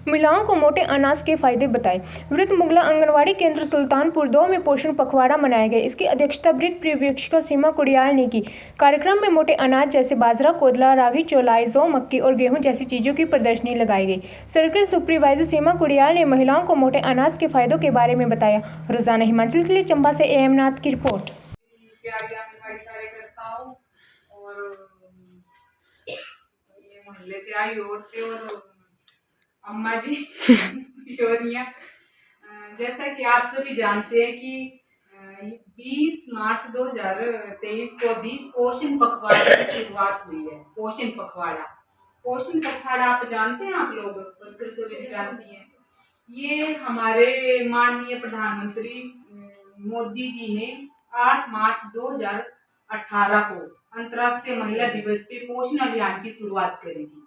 महिलाओं को मोटे अनाज के फायदे बताए। वृत्त मुगला आंगनवाड़ी केंद्र सुल्तानपुर 2 में पोषण पखवाड़ा मनाया गया। इसकी अध्यक्षता वृत्त पर्यवेक्षिका सीमा कुड़ियाल ने की। कार्यक्रम में मोटे अनाज जैसे बाजरा, कोदला, रागी, चौलाई, जौ, मक्की और गेहूं जैसी चीजों की प्रदर्शनी लगाई गई। सर्कल सुपरवाइजर सीमा कुड़ियाल ने महिलाओं को मोटे अनाज के फायदों के बारे में बताया। रोजाना हिमाचल के लिए चंबा से AM नाथ की रिपोर्ट। कार्यकर्ताओं और ये मोहल्ले से आई औरतें और अम्मा जी किशोरियाँ, जैसा कि आप सभी जानते हैं कि 20 मार्च 2023 को भी पोषण पखवाड़े की शुरुआत हुई है। पोषण पखवाड़ा आप जानते हैं, आप लोग तो जानती हैं। ये हमारे माननीय प्रधानमंत्री मोदी जी ने 8 मार्च 2018 को अंतर्राष्ट्रीय महिला दिवस पे पोषण अभियान की शुरुआत करी थी।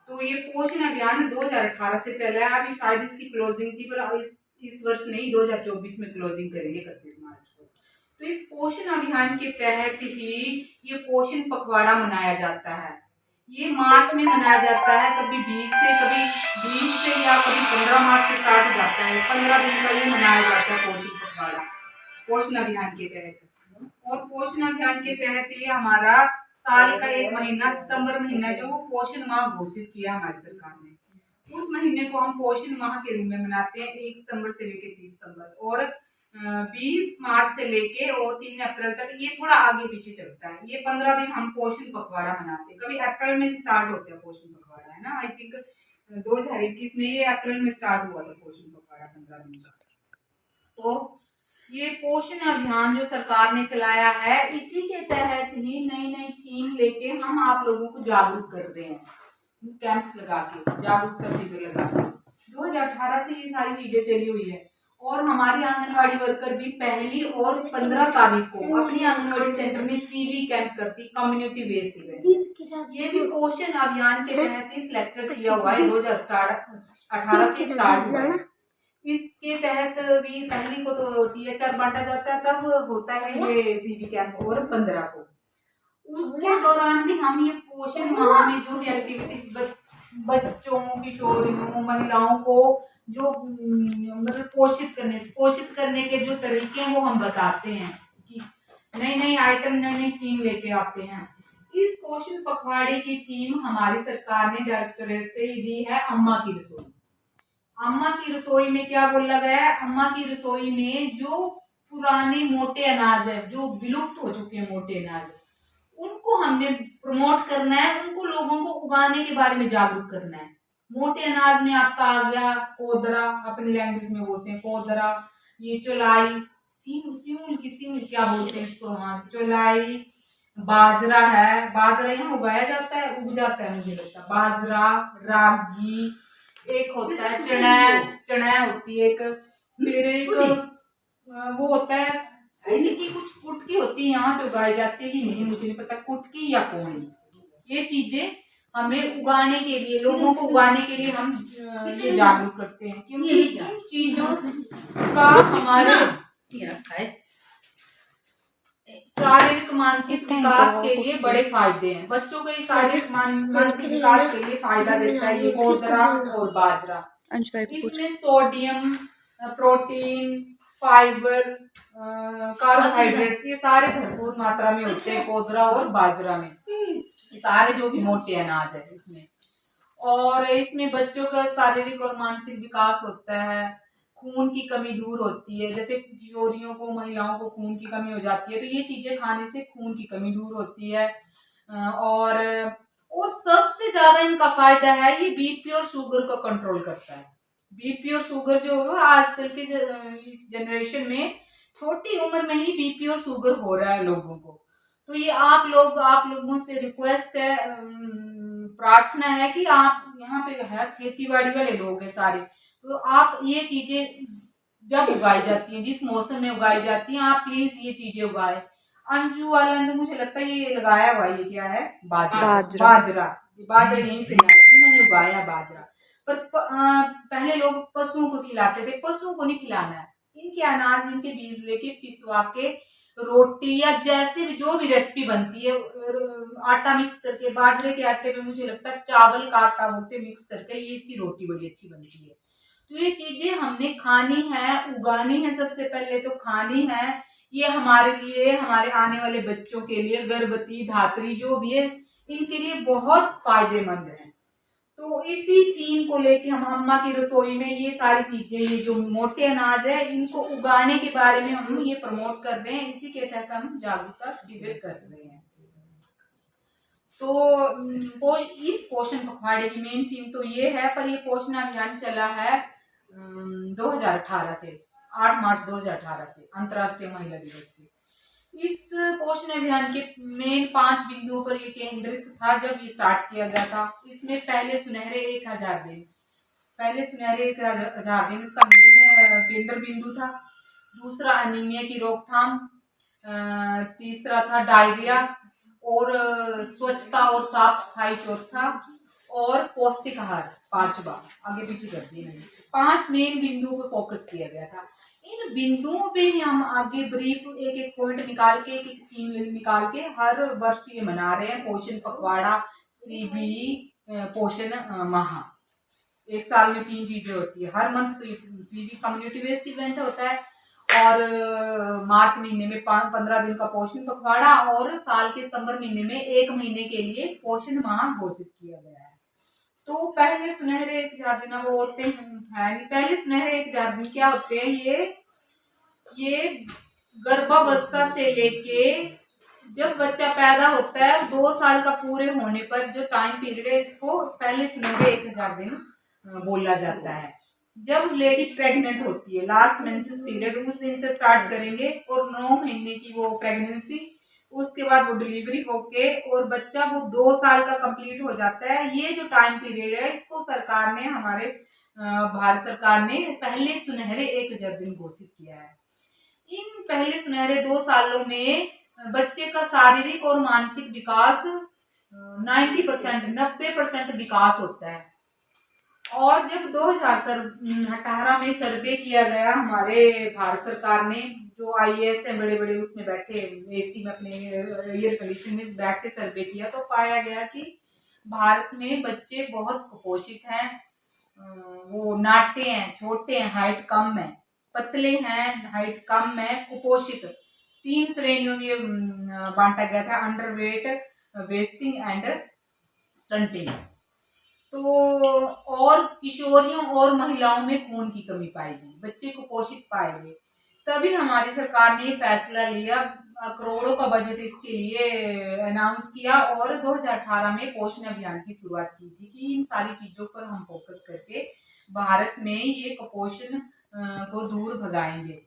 तो ये पोषण अभियान 2018 से चला है। अभी शायद इसकी क्लोजिंग थी, पर इस वर्ष नहीं, 2024 में क्लोजिंग करेंगे 31 मार्च को। तो इस पोषण अभियान के तहत ही ये पोषण पखवाड़ा मनाया जाता है। ये मार्च में मनाया जाता है, कभी 20 से या कभी 15 मार्च से स्टार्ट हो जाता है। 15 दिन का ये मनाया जाता है पोषण पखवाड़ा, पोषण अभियान के तहत। और पोषण अभियान के तहत ये हमारा साल का एक महीना, सितंबर महीना, जो पोषण माह घोषित किया हमारी सरकार ने, उस महीने को हम पोषण माह के रूप में मनाते हैं। 1 सितंबर से लेके 30 सितंबर और 20 मार्च से लेके और 3 अप्रैल तक। ये थोड़ा आगे पीछे चलता है। ये 15 दिन हम पोषण पखवाड़ा मनाते हैं। कभी अप्रैल में स्टार्ट होता है पोषण पखवाड़ा, है ना। आई थिंक 2021 में ये अप्रैल में स्टार्ट हुआ था पोषण पखवाड़ा 15 दिन का। तो ये पोषण अभियान जो सरकार ने चलाया है, इसी के तहत ही नई नई थीम लेके हम आप लोगों को जागरूक करते हैं। कैंप्स लगा के, जागरूकता शिविर लगा के 2018 से ये सारी चीजें चली हुई है। और हमारी आंगनवाड़ी वर्कर भी 1 और 15 तारीख को अपनी आंगनवाड़ी सेंटर में CV कैंप करती, कम्युनिटी बेस्ड इवेंट। ये भी पोषण अभियान के तहत ही सिलेक्टेड किया हुआ है। 2018 से स्टार्ट हुआ है। इसके तहत भी 1 को तो THR बांटा जाता है, तब होता है ये CV कैंप, और 15 को। उसके दौरान भी हम ये पोषण माह में जो भी एक्टिविटीज बच्चों, किशोरियों, महिलाओं को जो मतलब पोषित करने के जो तरीके हैं वो हम बताते हैं कि नई नई आइटम, नई नई थीम लेके आते हैं। इस पोषण पखवाड़े की थीम हमारी सरकार ने डायरेक्टोरेट से ही दी है, अम्मा की रसोई। अम्मा की रसोई में क्या बोला गया है? अम्मा की रसोई में जो पुराने मोटे अनाज है, जो विलुप्त हो चुके हैं मोटे अनाज, उनको हमने प्रमोट करना है। उनको लोगों को उगाने के बारे में जागरूक करना है। मोटे अनाज में आपका आ गया कोदरा, अपनी लैंग्वेज में बोलते हैं कोदरा, ये चौलाई, सिमुल क्या बोलते हैं इसको, हाँ चौलाई। बाजरा है, बाजरा यहाँ उगाया जाता है, उग जाता है मुझे लगता है। बाजरा, रागी, एक होता है चना होती है एक, फिर एक वो होता है इनकी कुछ कुटकी होती है, यहाँ पे उगाई जाती है कि नहीं मुझे नहीं पता, कुटकी या कौन। ये चीजें हमें उगाने के लिए, लोगों को उगाने के लिए हम ये जागरूक करते हैं, क्योंकि इन चीजों का हमारे शारीरिक मानसिक विकास के लिए बड़े फायदे हैं। बच्चों के शारीरिक मानसिक विकास के लिए फायदा देता है ये कोदरा और बाजरा। इसमें सोडियम, प्रोटीन, फाइबर, कार्बोहाइड्रेट्स, ये सारे भरपूर मात्रा में होते हैं कोदरा और बाजरा में। ये सारे जो भी मोटे अनाज है इसमें। और इसमें बच्चों का शारीरिक और मानसिक विकास होता है। खून की कमी दूर होती है, जैसे किशोरियों को, महिलाओं को खून की कमी हो जाती है, तो ये चीजें खाने से खून की कमी दूर होती है। और सबसे ज्यादा इनका फायदा है, ये BP और शुगर को कंट्रोल करता है। BP और शुगर जो है आजकल के इस जनरेशन में छोटी उम्र में ही BP और शुगर हो रहा है लोगों को। तो ये आप लोगों से रिक्वेस्ट है, प्रार्थना है कि आप यहाँ पे है खेती बाड़ी वाले लोग हैं सारे, तो आप ये चीजें जब उगाई जाती हैं, जिस मौसम में उगाई जाती हैं, आप प्लीज ये चीजें उगाए। अंजू वाला ने मुझे लगता है ये लगाया हुआ, ये क्या है? बाजरा यहीं से लाया, इन्होंने उगाया बाजरा। पर पहले लोग पशुओं को खिलाते थे, पशुओं को नहीं खिलाना है। इनके अनाज, इनके बीज लेके पिसवा के रोटी या जैसे भी जो भी रेसिपी बनती है, आटा मिक्स करके, बाजरे के आटे में मुझे लगता है चावल का आटा बोलते मिक्स करके, ये इसकी रोटी बड़ी अच्छी बनती है। तो ये चीजें हमने खानी है, उगानी है, सबसे पहले तो खानी है। ये हमारे लिए, हमारे आने वाले बच्चों के लिए, गर्भवती धात्री जो भी है, इनके लिए बहुत फायदेमंद है। तो इसी थीम को लेके हम अम्मा की रसोई में ये सारी चीजें, ये जो मोटे अनाज है, इनको उगाने के बारे में हम ये प्रमोट कर रहे हैं। इसी के तहत हम जागरूकता शिविर कर रहे हैं। तो इस पोषण पखवाड़े की मेन थीम तो ये है, पर ये पोषण अभियान चला है 2018 से, 8 मार्च 2018 से, अंतर्राष्ट्रीय महिला दिवस से। इस पोषण अभियान के मेन 5 बिंदुओं पर ये केंद्रित था जब ये स्टार्ट किया गया था। इसमें पहले सुनहरे 1000 दिन, इसका मेन केंद्र बिंदु था। दूसरा अनीमिया की रोकथाम, तीसरा था डायरिया, और स्वच्छता और साफ सफाई चौथा, और पौष्टिक आहार पांचवा। आगे पीछे कर दिए मैंने। 5 मेन बिंदुओं पर फोकस किया गया था। इन बिंदुओं पे ही हम आगे ब्रीफ एक एक पॉइंट निकाल के, एक एक थीम निकाल के हर वर्ष ये मना रहे हैं। पोषण पखवाड़ा, सीबी, पोषण माह। एक साल में 3 चीजें होती है हर मंथ। तो सीबी कम्युनिटी बेस्ड इवेंट होता है, और मार्च महीने में 15 दिन का पोषण पखवाड़ा, और साल के सितंबर महीने में 1 महीने के लिए पोषण माह घोषित किया गया है। तो पहले सुनहरे 1000 दिन, अब औरतें है नहीं। पहले सुनहरे 1000 दिन क्या होते हैं? ये गर्भावस्था से लेके जब बच्चा पैदा होता है 2 साल का पूरे होने पर जो टाइम पीरियड है, इसको पहले सुनहरे 1000 दिन बोला जाता है। जब लेडी प्रेग्नेंट होती है, लास्ट मेंसेस पीरियड, उस दिन से स्टार्ट करेंगे, और 9 महीने की वो प्रेगनेंसी, उसके बाद वो डिलीवरी होके और बच्चा वो 2 साल का कंप्लीट हो जाता है। ये जो टाइम पीरियड है, इसको सरकार ने, हमारे भारत सरकार ने पहले सुनहरे 1000 दिन घोषित किया है। इन पहले सुनहरे 2 सालों में बच्चे का शारीरिक और मानसिक विकास 90% विकास होता है। और जब 2018 में सर्वे किया गया, हमारे भारत सरकार ने, जो IAS है बड़े बड़े, उसमें बैठे AC में अपने एयर कंडीशन में बैठ के सर्वे किया, तो पाया गया कि भारत में बच्चे बहुत कुपोषित हैं। वो नाटे हैं, छोटे हैं, हाइट कम है, पतले हैं, हाइट कम है, कुपोषित। 3 श्रेणियों में बांटा गया था: अंडरवेट, वेस्टिंग एंड स्टंटिंग। तो और किशोरियों और महिलाओं में खून की कमी पाई गई, बच्चे कुपोषित पाए गए। तभी हमारी सरकार ने फैसला लिया, करोड़ों का बजट इसके लिए अनाउंस किया, और 2018 में पोषण अभियान की शुरुआत की थी कि इन सारी चीजों पर हम फोकस करके भारत में ये कुपोषण को दूर भगाएंगे।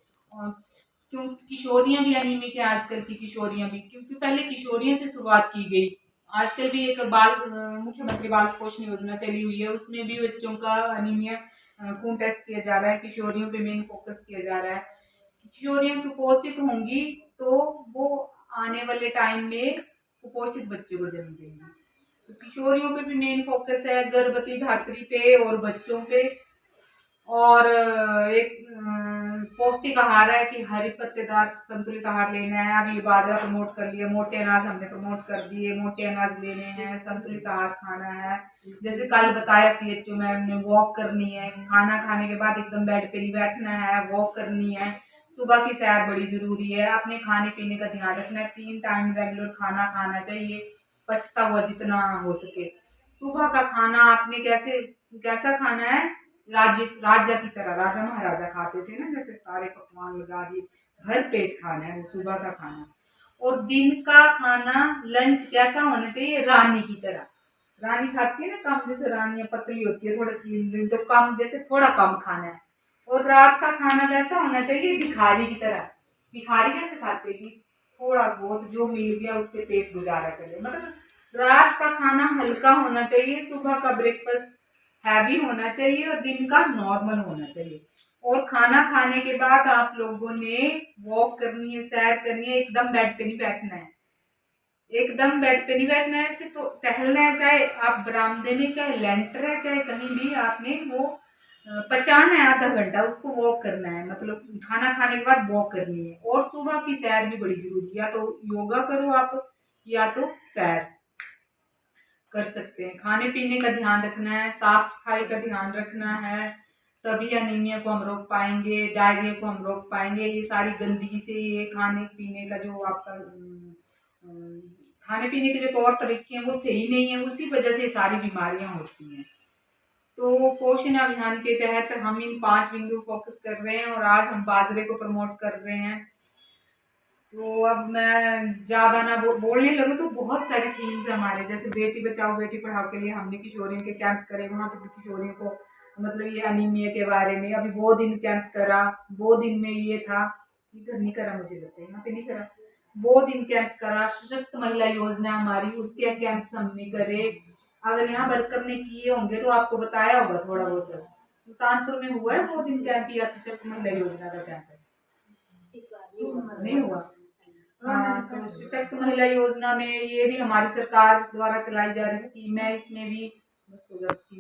क्योंकि किशोरियां भी अनीमिक है, आजकल की किशोरियां भी, क्योंकि पहले किशोरियों से शुरुआत की गई। आजकल भी एक मुख्यमंत्री बाल पोषण योजना चली हुई है, उसमें भी बच्चों का अनीमिया खून टेस्ट किया जा रहा है। किशोरियों पे मेन फोकस किया जा रहा है। किशोरियां कुपोषित होंगी तो वो आने वाले टाइम में कुपोषित बच्चे को जन्म देंगी। तो किशोरियों पे भी मेन फोकस है, गर्भवती धात्री पे और बच्चों पे। और एक पौष्टिक आहार है कि हरी पत्तेदार संतुलित आहार लेना है। अभी बाजरा प्रमोट कर लिया, मोटे अनाज हमने प्रमोट कर दिए, मोटे अनाज लेने हैं, संतुलित आहार खाना है। जैसे कल बताया CHO में, हमने वॉक करनी है, खाना खाने के बाद एकदम बेड पे नहीं बैठना है, वॉक करनी है। सुबह की सैर बड़ी जरूरी है। अपने खाने पीने का ध्यान रखना है, 3 टाइम रेगुलर खाना खाना चाहिए, पचता हुआ जितना हो सके। सुबह का खाना आपने कैसा खाना है? राजा की तरह, राजा महाराजा खाते थे ना, जैसे सारे पकवान लगा दिए, भर पेट खाना है वो सुबह का खाना। और दिन का खाना, लंच कैसा होना चाहिए? रानी की तरह। रानी खाती है ना कम, जैसे रानियां पतली होती है, थोड़ा स्लिम, तो कम, जैसे थोड़ा कम खाना है। और रात का खाना कैसा होना चाहिए? भिखारी की तरह। भिखारी कैसे खाते कि थोड़ा बहुत जो मिल गया उससे पेट गुजारा करे। मतलब रात का खाना हल्का होना चाहिए, सुबह का ब्रेकफास्ट हैवी होना चाहिए, और दिन का नॉर्मल होना चाहिए। और खाना खाने के बाद आप लोगों ने वॉक करनी है, सैर करनी है, एकदम बेड पे नहीं बैठना है। एकदम बेड पे नहीं बैठना है, सिर्फ तो टहलना है, चाहे आप बरामदे में, चाहे लेंटर है, चाहे कहीं भी आपने वो पचाना है आधा घंटा, उसको वॉक करना है, मतलब खाना खाने के बाद वॉक करनी है। और सुबह की सैर भी बड़ी जरूरी है, या तो योगा करो आप या तो सैर कर सकते हैं। खाने पीने का ध्यान रखना है, साफ सफाई का ध्यान रखना है, तभी एनीमिया को हम रोक पाएंगे, डायरिया को हम रोक पाएंगे। ये सारी गंदगी से, ये खाने पीने का जो आपका खाने पीने के जो तौर तरीके हैं वो सही नहीं है, उसी वजह से सारी बीमारियां होती हैं। तो पोषण अभियान के तहत हम इन 5 बिंदु फोकस कर रहे हैं और आज हम बाजरे को प्रमोट कर रहे हैं। तो अब मैं ज़्यादा ना बोलने लगूँ तो बहुत सारी थीम्स है हमारे, जैसे बेटी बचाओ बेटी पढ़ाओ के लिए हमने किशोरियों के कैंप करे, वहाँ पे भी किशोरियों को मतलब ये अनीमिया के बारे में अभी वो दिन कैंप करा। वो दिन में ये था, इधर नहीं करा, मुझे लगता है यहाँ पे नहीं करा, वो दिन कैंप करा। सशक्त महिला योजना हमारी, उसके कैंप्स हमने करे। अगर यहाँ वर्कर ने किए होंगे तो आपको बताया होगा थोड़ा बहुत। सुल्तानपुर में हुआ है वो दिन कैंप या सशक्त महिला योजना का कैंप है? नहीं हुआ। हाँ, तो सशक्त महिला योजना में ये भी हमारी सरकार द्वारा चलाई जा रही स्कीम है, इसमें भी 10,000 स्कीम